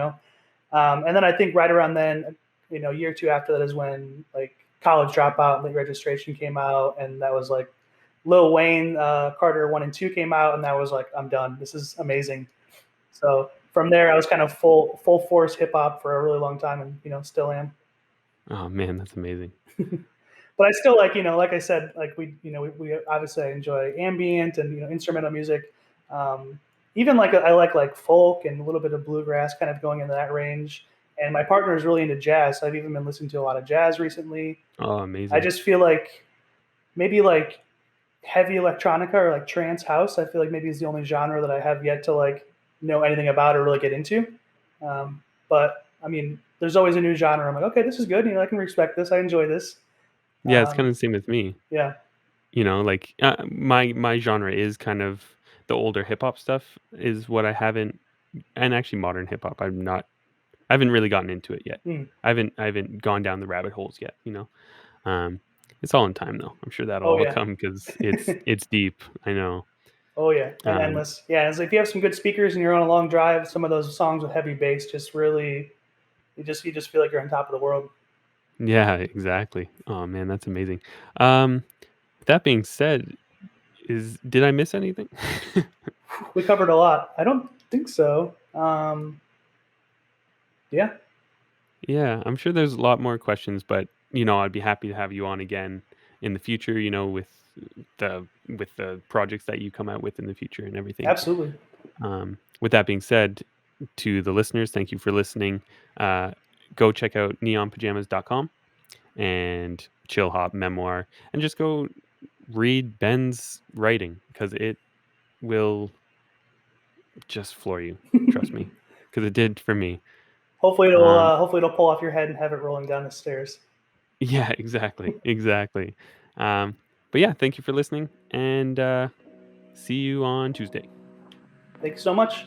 then I think right around then, a year or two after that is when like College Dropout and Late Registration came out, and that was like Lil Wayne, Carter 1 and 2 came out, and that was like, I'm done. This is amazing. So from there, I was kind of full force hip hop for a really long time, and still am. Oh, man, that's amazing. But I still like, like I said, like we obviously I enjoy ambient and instrumental music. Um, even I like folk and a little bit of bluegrass, kind of going into that range. And my partner is really into jazz. So I've even been listening to a lot of jazz recently. Oh, I amazing. just feel like maybe like heavy electronica or like trance house. I feel like maybe is the only genre that I have yet to like know anything about or really get into. But I mean, there's always a new genre. I'm like, okay, this is good. You know, I can respect this. I enjoy this. Yeah, it's kinda Um, the same with me. yeah. You know, like, my genre is kind of the older hip hop stuff is what I haven't, and actually modern hip hop, I haven't really gotten into it yet. Mm. I haven't gone down the rabbit holes yet, you know? Um, it's all in time though. I'm sure that'll Oh all yeah. come because it's deep, I know. Oh yeah, and Um, endless. Yeah, and so if you have some good speakers and you're on a long drive, some of those songs with heavy bass just really you just feel like you're on top of the world. yeah, exactly. Oh, man, that's amazing. Um, that being said, is did I miss anything? We covered a lot. I don't think so. Yeah, Yeah, I'm sure there's a lot more questions, but, I'd be happy to have you on again in the future, with the projects that you come out with in the future and everything. absolutely. With that being said, to the listeners, thank you for listening. Uh, go check out neonpajamas.com and Chillhop Memoir, and just go read Ben's writing because it will just floor you. Trust me, because it did for me. Um, Hopefully it'll pull off your head and have it rolling down the stairs. yeah, exactly, exactly. But yeah, thank you for listening, and see you on Tuesday. Thank you so much.